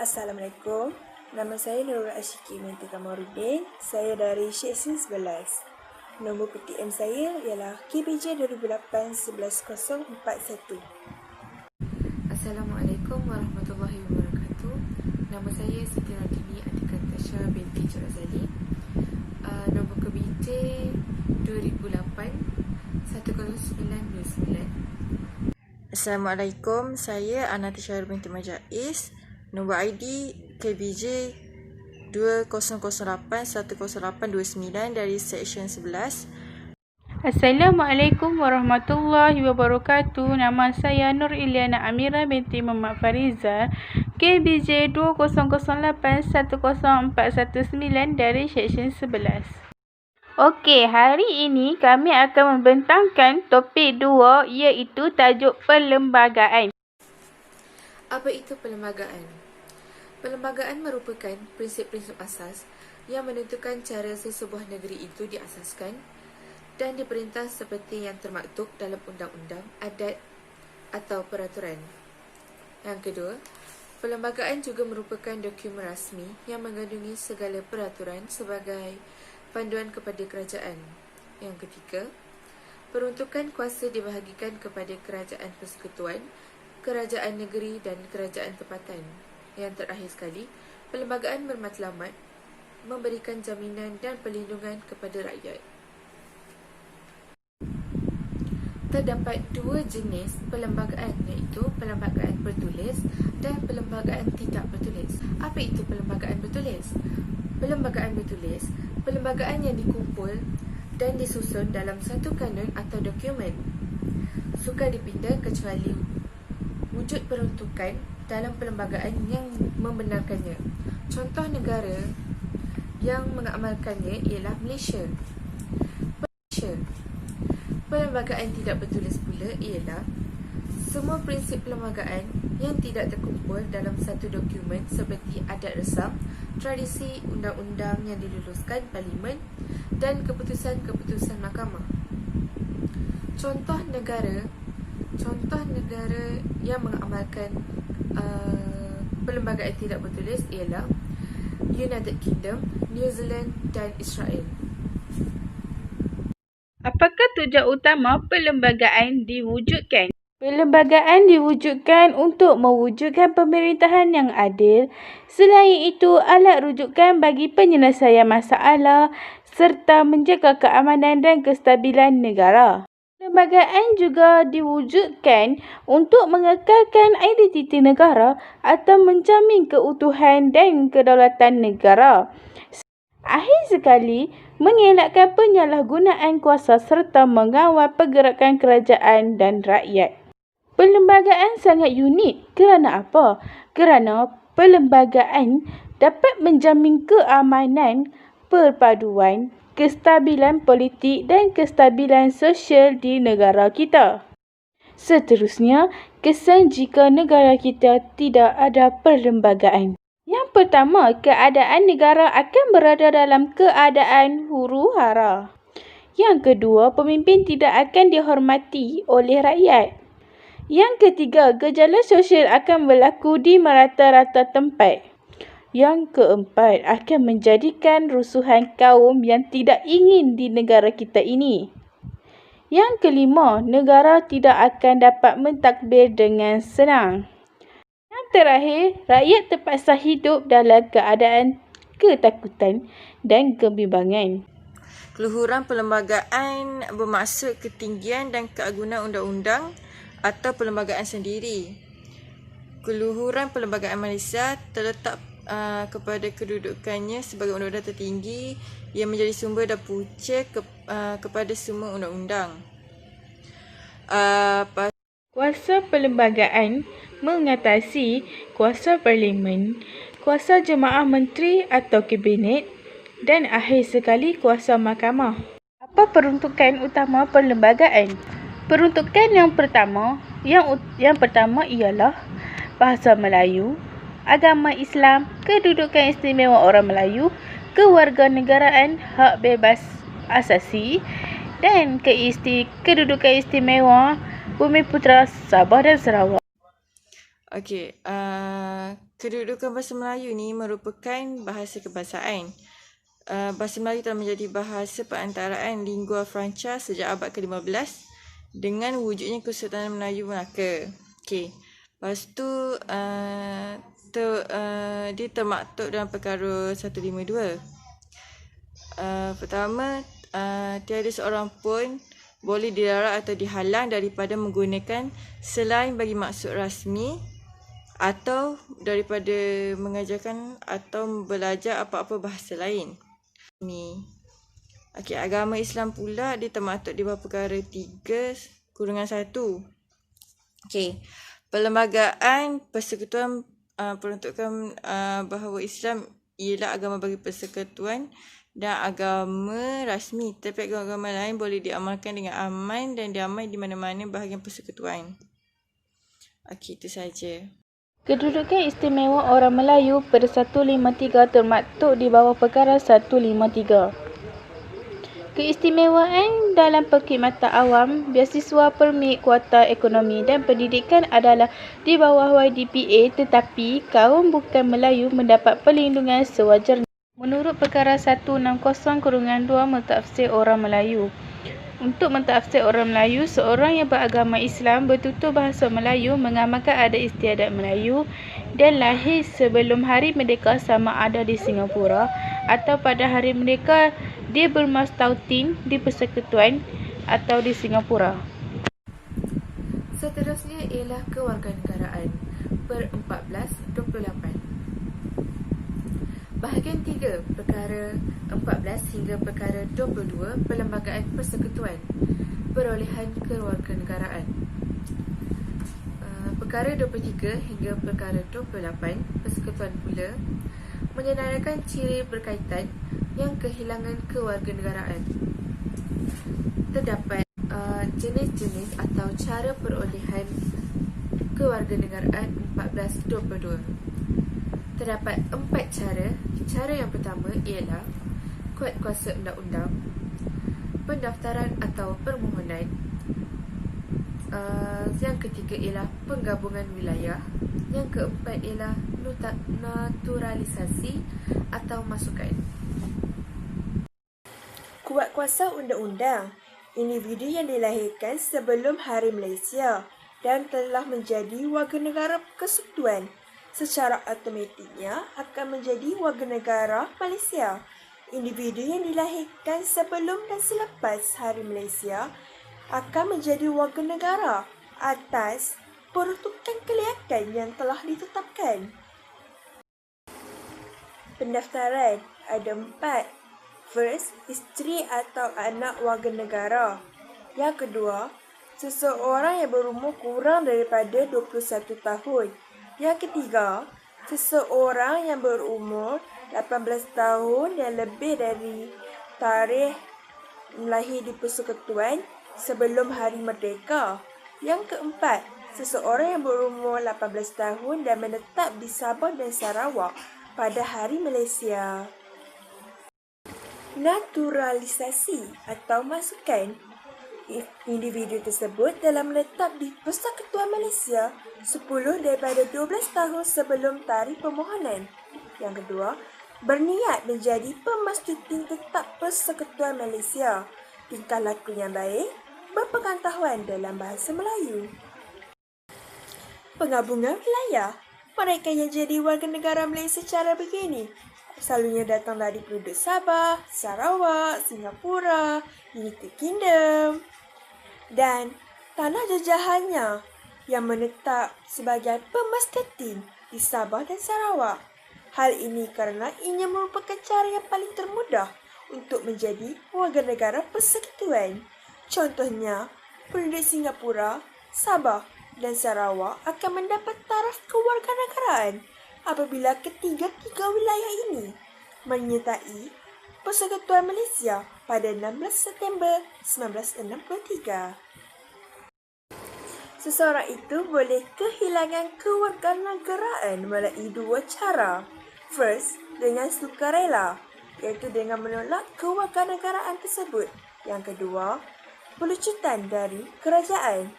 Assalamualaikum. Nama saya Nurul Asyiki binti Kamarudin. Saya dari Seksyen 11. Nombor PTM saya ialah KBJ 2008-11041. Assalamualaikum warahmatullahi wabarakatuh. Nama saya Siti Radini Atiqah Tasha binti Cerazali. Nombor KBJ 2008-10929. Assalamualaikum, saya Anati Syahir binti Majais. Nombor ID KBJ 2008-10829 dari Seksyen 11. Assalamualaikum warahmatullahi wabarakatuh. Nama saya Nur Iliana Amira binti Muhammad Fariza, KBJ 2008-10419 dari Seksyen 11. Okey, hari ini kami akan membentangkan topik 2 iaitu tajuk perlembagaan. Apa itu perlembagaan? Perlembagaan merupakan prinsip-prinsip asas yang menentukan cara sesebuah negeri itu diasaskan dan diperintah seperti yang termaktub dalam undang-undang, adat atau peraturan. Yang kedua, perlembagaan juga merupakan dokumen rasmi yang mengandungi segala peraturan sebagai panduan kepada kerajaan. Yang ketiga, peruntukan kuasa dibahagikan kepada kerajaan persekutuan, kerajaan negeri dan kerajaan tempatan. Yang terakhir sekali, perlembagaan bermatlamat memberikan jaminan dan perlindungan kepada rakyat. Terdapat 2 jenis perlembagaan iaitu perlembagaan bertulis dan perlembagaan tidak bertulis. Apa itu perlembagaan bertulis? Perlembagaan bertulis, perlembagaan yang dikumpul dan disusun dalam satu kanun atau dokumen. Sukar dipindah kecuali wujud peruntukan dalam perlembagaan yang membenarkannya. Contoh negara yang mengamalkannya ialah Malaysia. Perlembagaan tidak bertulis pula ialah semua prinsip perlembagaan yang tidak terkumpul dalam satu dokumen seperti adat resam, tradisi, undang-undang yang diluluskan parlimen dan keputusan-keputusan mahkamah. Contoh negara yang mengamalkan perlembagaan tidak bertulis ialah United Kingdom, New Zealand dan Israel. Apakah tujuan utama perlembagaan diwujudkan? Perlembagaan diwujudkan untuk mewujudkan pemerintahan yang adil. Selain itu, alat rujukan bagi penyelesaian masalah serta menjaga keamanan dan kestabilan negara. Perlembagaan juga diwujudkan untuk mengekalkan identiti negara atau menjamin keutuhan dan kedaulatan negara. Akhir sekali, mengelakkan penyalahgunaan kuasa serta mengawal pergerakan kerajaan dan rakyat. Perlembagaan sangat unik kerana apa? Kerana perlembagaan dapat menjamin keamanan, perpaduan, kestabilan politik dan kestabilan sosial di negara kita. Seterusnya, kesan jika negara kita tidak ada perlembagaan. Yang pertama, keadaan negara akan berada dalam keadaan huru-hara. Yang kedua, pemimpin tidak akan dihormati oleh rakyat. Yang ketiga, gejala sosial akan berlaku di merata-rata tempat. Yang keempat, akan menjadikan rusuhan kaum yang tidak ingin di negara kita ini. Yang kelima, negara tidak akan dapat mentadbir dengan senang. Yang terakhir, rakyat terpaksa hidup dalam keadaan ketakutan dan kebimbangan. Keluhuran perlembagaan bermaksud ketinggian dan keagungan undang-undang atau perlembagaan sendiri. Keluhuran perlembagaan Malaysia terletak kepada kedudukannya sebagai undang-undang tertinggi yang menjadi sumber dan punca kepada semua undang-undang. Kuasa perlembagaan mengatasi kuasa parlimen, kuasa jemaah menteri atau kabinet dan akhir sekali kuasa mahkamah. Apa peruntukan utama perlembagaan? Peruntukan yang pertama ialah bahasa Melayu, agama Islam, kedudukan istimewa orang Melayu, kewarganegaraan, hak bebas asasi dan kedudukan istimewa Bumiputera Sabah dan Sarawak. Okey, kedudukan bahasa Melayu ni merupakan bahasa kebangsaan. Bahasa Melayu telah menjadi bahasa perantaraan lingua franca sejak abad ke-15 dengan wujudnya Kesultanan Melayu Melaka. Okey. Lepas tu dia termaktub dalam perkara 152. Pertama, tiada seorang pun boleh dilarang atau dihalang daripada menggunakan selain bagi maksud rasmi atau daripada mengajarkan atau belajar apa-apa bahasa lain. Okey, agama Islam pula dia termaktub di bawah perkara 3/1. Okey. Perlembagaan persekutuan peruntukan bahawa Islam ialah agama bagi persekutuan dan agama rasmi. Tapi agama lain boleh diamalkan dengan aman dan damai di mana-mana bahagian persekutuan. Okey, itu saja. Kedudukan istimewa orang Melayu pada 153 termaktub di bawah perkara 153. Keistimewaan dalam perkhidmatan awam, beasiswa, permit, kuota ekonomi dan pendidikan adalah di bawah YDPA, tetapi kaum bukan Melayu mendapat perlindungan sewajarnya. Menurut perkara 160/2 mentafsir orang Melayu. Untuk mentafsir orang Melayu, seorang yang beragama Islam bertutur bahasa Melayu mengamalkan adat istiadat Melayu dan lahir sebelum Hari Merdeka sama ada di Singapura atau pada Hari Merdeka dia bermastautin di Persekutuan atau di Singapura. Seterusnya ialah kewarganegaraan per 1428. Bahagian 3, perkara 14 hingga perkara 22, Perlembagaan Persekutuan, perolehan kewarganegaraan. Perkara 23 hingga perkara 28, Persekutuan pula, menyenaraikan ciri berkaitan yang kehilangan kewarganegaraan. Terdapat jenis-jenis atau cara perolehan kewarganegaraan 1422. Terdapat 4 cara. Cara yang pertama ialah kuat kuasa undang-undang, pendaftaran atau permohonan. Yang ketiga ialah penggabungan wilayah. Yang keempat ialah naturalisasi atau masukan. Kuat kuasa undang-undang, individu yang dilahirkan sebelum Hari Malaysia dan telah menjadi warga negara Persekutuan secara automatiknya akan menjadi warga negara Malaysia. Individu yang dilahirkan sebelum dan selepas Hari Malaysia akan menjadi warga negara atas peruntukan kelayakan yang telah ditetapkan. Pendaftaran ada 4. First, isteri atau anak warga negara. Yang kedua, seseorang yang berumur kurang daripada 21 tahun. Yang ketiga, seseorang yang berumur 18 tahun dan lebih dari tarikh lahir di Persekutuan sebelum Hari Merdeka. Yang keempat, seseorang yang berumur 18 tahun dan menetap di Sabah dan Sarawak pada Hari Malaysia. Naturalisasi atau masukan, individu tersebut telah menetap di Persekutuan Malaysia 10 daripada 12 tahun sebelum tarikh permohonan. Yang kedua, berniat menjadi pemastutin tetap Persekutuan Malaysia, tingkah laku yang baik, berpengetahuan dalam bahasa Melayu. Penggabungan wilayah, mereka yang jadi warga negara Malaysia secara begini selalunya datang dari penduduk Sabah, Sarawak, Singapura, United Kingdom dan tanah jajahannya yang menetap sebagai pemastutin di Sabah dan Sarawak. Hal ini kerana ianya merupakan cara yang paling termudah untuk menjadi warga negara Persekutuan. Contohnya, penduduk Singapura, Sabah dan Sarawak akan mendapat taraf kewarganegaraan apabila ketiga-tiga wilayah ini menyertai Persekutuan Malaysia pada 16 September 1963. Seseorang itu boleh kehilangan kewarganegaraan melalui 2 cara. First, dengan sukarela, iaitu dengan menolak kewarganegaraan tersebut. Yang kedua, pelucutan dari kerajaan.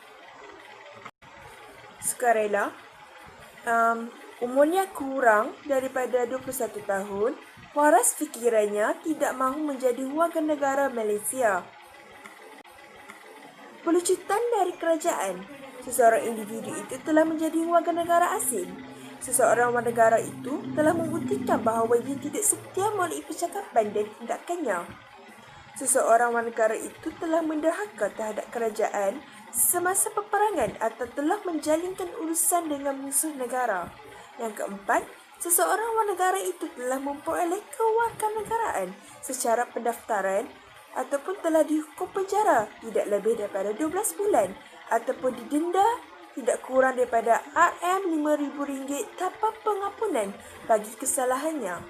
Sukarela umurnya kurang daripada 21 tahun, waras fikirannya tidak mahu menjadi warga negara Malaysia. Pelucutan dari kerajaan. Seseorang individu itu telah menjadi warga negara asing. Seseorang warga negara itu telah membuktikan bahawa ia tidak setia melalui percakapan dan tindakannya. Seseorang warga negara itu telah menderhaka terhadap kerajaan semasa peperangan atau telah menjalinkan urusan dengan musuh negara. Yang keempat, seseorang warga negara itu telah memperoleh kewarganegaraan secara pendaftaran ataupun telah dihukum penjara tidak lebih daripada 12 bulan ataupun didenda tidak kurang daripada RM5,000 tanpa pengampunan bagi kesalahannya.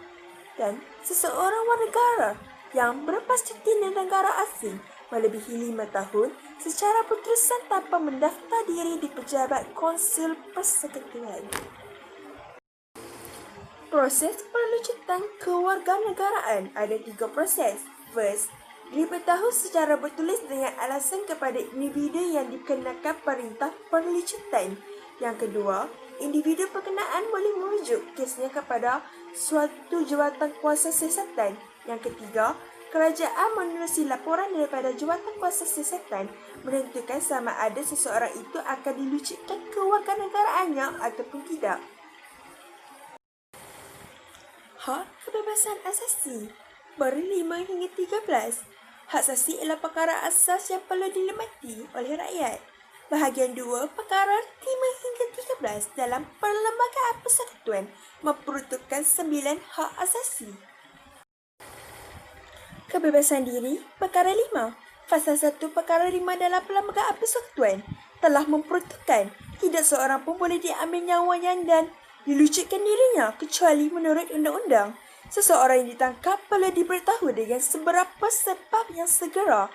Dan seseorang warga negara yang berlepas cuti di negara asing melebihi 5 tahun secara berterusan tanpa mendaftar diri di pejabat konsul persekutuan. Proses pelucutan kewarganegaraan ada 3 proses. First, diberitahu secara bertulis dengan alasan kepada individu yang dikenakan perintah pelucutan. Yang kedua, individu berkenaan boleh merujuk kesnya kepada suatu jawatan kuasa siasatan. Yang ketiga, kerajaan menerusi laporan daripada jawatan kuasa siasatan menentukan sama ada seseorang itu akan dilucutkan kewarganegaraannya ataupun tidak. Hak kebebasan asasi baru 5 hingga 13. Hak asasi ialah perkara asas yang perlu dilemati oleh rakyat. Bahagian 2, perkara 5 hingga 13 dalam Perlembagaan Persekutuan memperuntukkan 9 hak asasi. Kebebasan diri, perkara 5. Fasal 1 perkara 5 dalam Perlembagaan Persekutuan telah memperuntukkan tidak seorang pun boleh diambil nyawanya dan dilucutkan dirinya kecuali menurut undang-undang. Seseorang yang ditangkap perlu diberitahu dengan seberapa sebab yang segera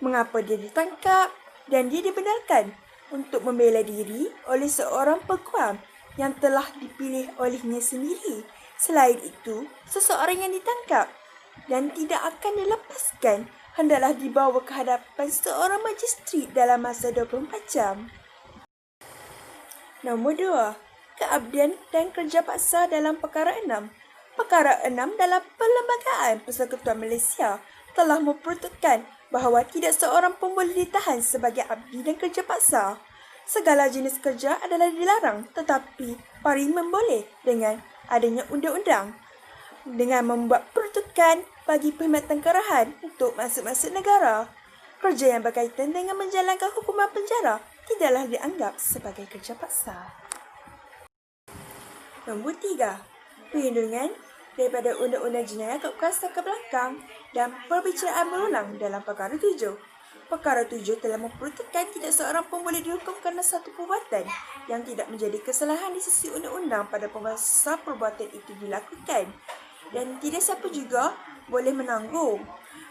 mengapa dia ditangkap dan dia dibenarkan untuk membela diri oleh seorang peguam yang telah dipilih olehnya sendiri. Selain itu, seseorang yang ditangkap dan tidak akan dilepaskan hendaklah dibawa ke hadapan seorang magistrat dalam masa 24 jam. Nombor 2. Keabdian dan kerja paksa dalam perkara 6. Perkara 6 dalam Perlembagaan Persekutuan Malaysia telah memperuntukkan bahawa tidak seorang pun boleh ditahan sebagai abdi dan kerja paksa. Segala jenis kerja adalah dilarang tetapi parlimen boleh dengan adanya undang-undang dengan membuat peruntukan bagi perkhidmatan kerahan untuk masuk-masuk negara. Kerja yang berkaitan dengan menjalankan hukuman penjara tidaklah dianggap sebagai kerja paksa. Nombor 3. Perlindungan daripada Undang-Undang Jenayah Kekerasan ke belakang dan perbicaraan berulang dalam perkara 7. Perkara 7 telah memperuntukkan tidak seorang pun boleh dihukum kerana satu perbuatan yang tidak menjadi kesalahan di sisi undang-undang pada masa perbuatan itu dilakukan. Dan tidak siapa juga boleh menanggung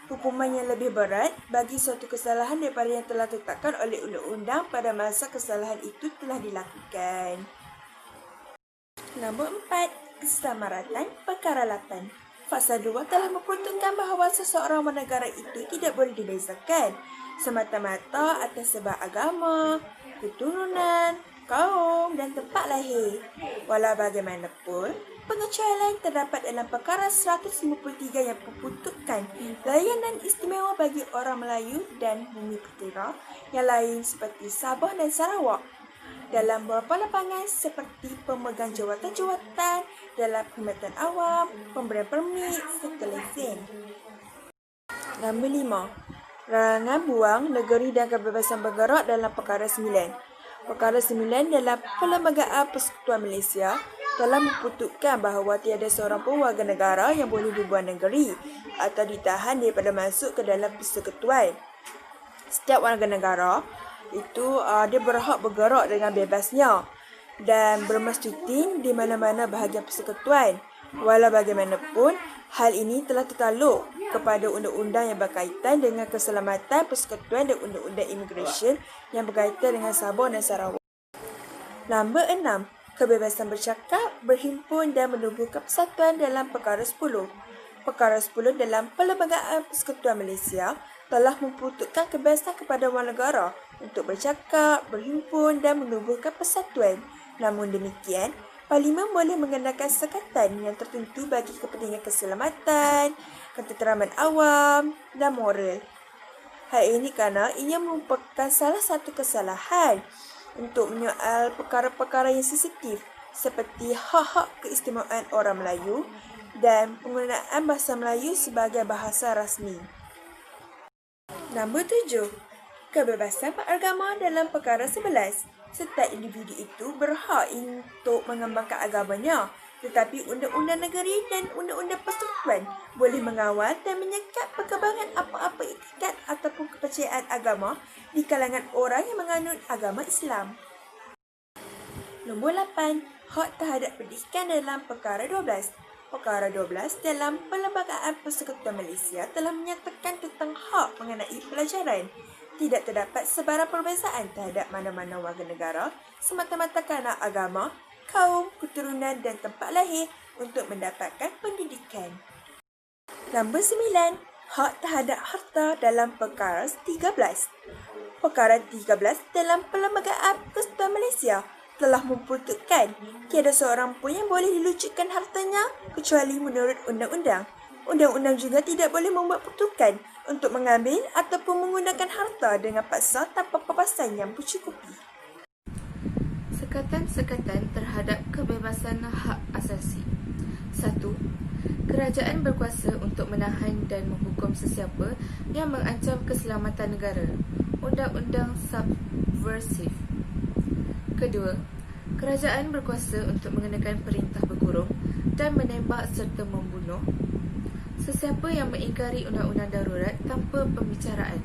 hukuman yang lebih berat bagi suatu kesalahan daripada yang telah ditetapkan oleh undang-undang pada masa kesalahan itu telah dilakukan. Nombor 4. Keselamatan perkara 8. Fasal 2 telah memperuntukkan bahawa seseorang negara itu tidak boleh dibezakan semata-mata atas sebab agama, keturunan, kaum dan tempat lahir. Walau bagaimanapun, pengecualian terdapat dalam perkara 153 yang memperuntukkan layanan istimewa bagi orang Melayu dan Bumi Putera yang lain seperti Sabah dan Sarawak dalam beberapa lapangan seperti pemegang jawatan-jawatan dalam perkhidmatan awam, pemberian permit serta lesen. Nombor 5. Larangan buang negeri dan kebebasan bergerak dalam perkara 9. Perkara 9 dalam Perlembagaan Persekutuan Malaysia telah memperuntukkan bahawa tiada seorang pun warga negara yang boleh dibuang negeri atau ditahan daripada masuk ke dalam persekutuan. Setiap warga negara itu dia berhak bergerak dengan bebasnya dan bermasjidin di mana-mana bahagian persekutuan. Walau bagaimanapun, hal ini telah tertakluk kepada undang-undang yang berkaitan dengan keselamatan persekutuan dan undang-undang immigration yang berkaitan dengan Sabah dan Sarawak. Nombor 6. Kebebasan bercakap, berhimpun dan menubuhkan persatuan dalam perkara 10. Perkara 10 dalam Perlembagaan Persekutuan Malaysia telah memperuntukkan kebebasan kepada warga negara untuk bercakap, berhimpun dan menubuhkan persatuan Namun demikian, Parlimen boleh mengenakan sekatan yang tertentu bagi kepentingan keselamatan, ketenteraman awam dan moral. Hal ini kerana ia merupakan salah satu kesalahan untuk menyoal perkara-perkara yang sensitif seperti hak-hak keistimewaan orang Melayu dan penggunaan bahasa Melayu sebagai bahasa rasmi. Nombor 7. Kebebasan beragama dalam perkara 11. Setiap individu itu berhak untuk mengembangkan agamanya, tetapi undang-undang negeri dan undang-undang persekutuan boleh mengawal dan menyekat perkembangan apa-apa etikat ataupun kepercayaan agama di kalangan orang yang menganut agama Islam. Nombor 8. Hak terhadap pendidikan dalam perkara 12. Perkara 12 dalam Perlembagaan Persekutuan Malaysia telah menyatakan tentang hak mengenai pelajaran. Tidak terdapat sebarang perbezaan terhadap mana-mana warga negara semata-mata kerana agama, kaum, keturunan dan tempat lahir untuk mendapatkan pendidikan. Nombor 9. Hak terhadap harta dalam perkara 13. Perkara 13 dalam Perlembagaan Persekutuan Malaysia telah memperuntukkan tiada seorang pun yang boleh dilucutkan hartanya kecuali menurut undang-undang. Undang-undang juga tidak boleh membuat peruntukan untuk mengambil ataupun menggunakan harta dengan paksa tanpa papasan yang mencukupi. Sekatan-sekatan terhadap kebebasan hak asasi. 1. Kerajaan berkuasa untuk menahan dan menghukum sesiapa yang mengancam keselamatan negara. Undang-undang subversif. Kedua, kerajaan berkuasa untuk mengenakan perintah berkurung dan menembak serta membunuh sesiapa yang mengingkari undang-undang darurat tanpa pembicaraan.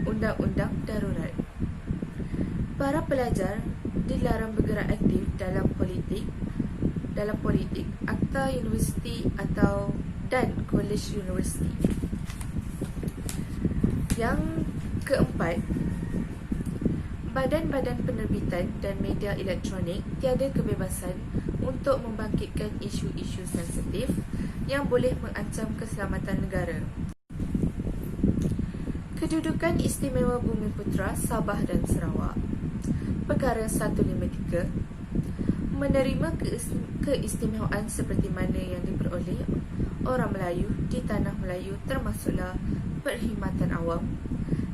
Undang-undang darurat. Para pelajar dilarang bergerak aktif dalam politik, akta universiti dan kolej universiti. Yang keempat, badan-badan penerbitan dan media elektronik tiada kebebasan untuk membangkitkan isu-isu sensitif yang boleh mengancam keselamatan negara. Kedudukan Istimewa Bumiputera Sabah dan Sarawak. Perkara 153. Menerima keistimewaan seperti mana yang diperoleh orang Melayu di tanah Melayu termasuklah perkhidmatan awam,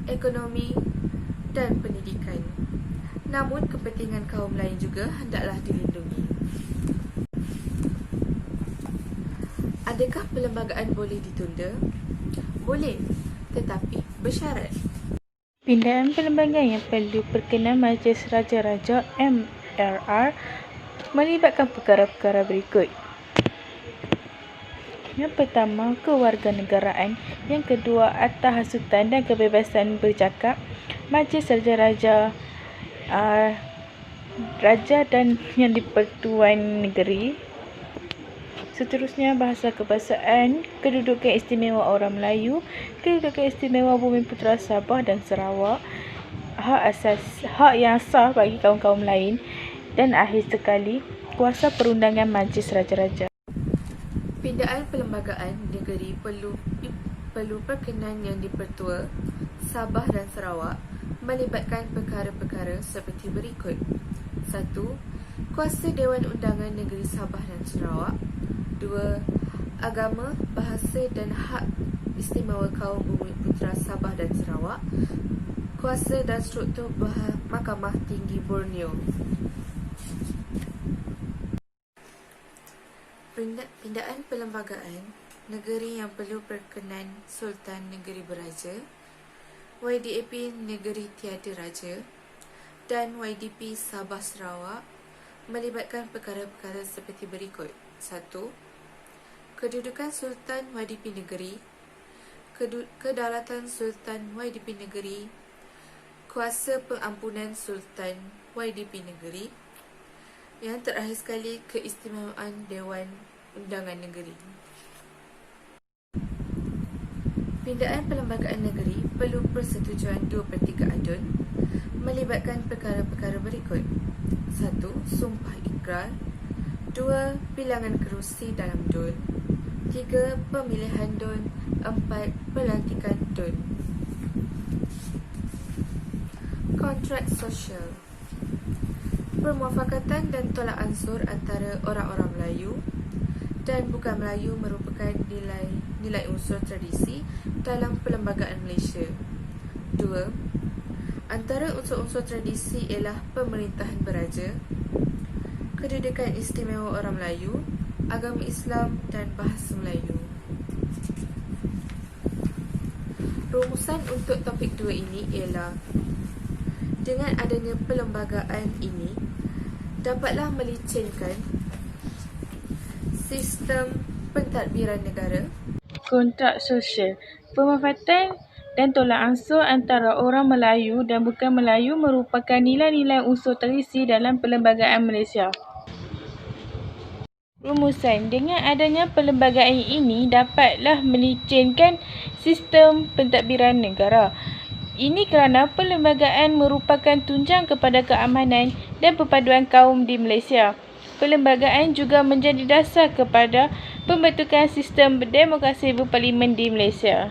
ekonomi dan pendidikan. Namun kepentingan kaum lain juga hendaklah dilindungi. Adakah perlembagaan boleh ditunda? Boleh, tetapi bersyarat. Pindaan perlembagaan yang perlu berkenan Majlis Raja-Raja MRR melibatkan perkara-perkara berikut. Yang pertama, kewarganegaraan. Yang kedua, atas hasutan dan kebebasan bercakap. Majlis Raja-Raja Raja dan yang di-Pertuan Negeri. Seterusnya, bahasa kebahasaan, kedudukan istimewa orang Melayu, kedudukan istimewa Bumiputera Sabah dan Sarawak, hak yang sah bagi kaum-kaum lain, dan akhir sekali, kuasa perundangan Majlis Raja-Raja. Pindaan perlembagaan negeri perlu perkenan yang di-Pertua Sabah dan Sarawak melibatkan perkara-perkara seperti berikut. 1. Kuasa Dewan Undangan Negeri Sabah dan Sarawak. 2. Agama, bahasa dan hak istimewa kaum Bumiputera Sabah dan Sarawak. Kuasa dan struktur Mahkamah Tinggi Borneo. Pindaan perlembagaan negeri yang perlu perkenan Sultan Negeri Beraja, YDAP Negeri Tiada Raja dan YDP Sabah Sarawak melibatkan perkara-perkara seperti berikut. 1. Kedudukan Sultan YDP Negeri, kedaulatan Sultan YDP Negeri, kuasa pengampunan Sultan YDP Negeri. Yang terakhir sekali, keistimewaan Dewan Undangan Negeri. Pindaan perlembagaan negeri perlu persetujuan 2/3 adun melibatkan perkara-perkara berikut. 1. Sumpah ikrar. 2. Bilangan kerusi dalam DUN. 3. Pemilihan DUN. 4. Pelantikan DUN. Kontrak sosial. Permuafakatan dan tolak ansur antara orang-orang Melayu dan bukan Melayu merupakan nilai unsur tradisi dalam perlembagaan Malaysia. 2. Antara unsur-unsur tradisi ialah pemerintahan beraja, kedudukan istimewa orang Melayu, agama Islam dan bahasa Melayu. Rumusan untuk topik 2 ini ialah dengan adanya perlembagaan ini dapatlah melicinkan sistem pentadbiran negara, kontrak sosial, pemanfaatan dan tolak ansur antara orang Melayu dan bukan Melayu merupakan nilai-nilai unsur tradisi dalam perlembagaan Malaysia. Rumusan, dengan adanya perlembagaan ini dapatlah melicinkan sistem pentadbiran negara. Ini kerana perlembagaan merupakan tunjang kepada keamanan dan perpaduan kaum di Malaysia. Perlembagaan juga menjadi dasar kepada pembentukan sistem demokrasi berparlimen di Malaysia.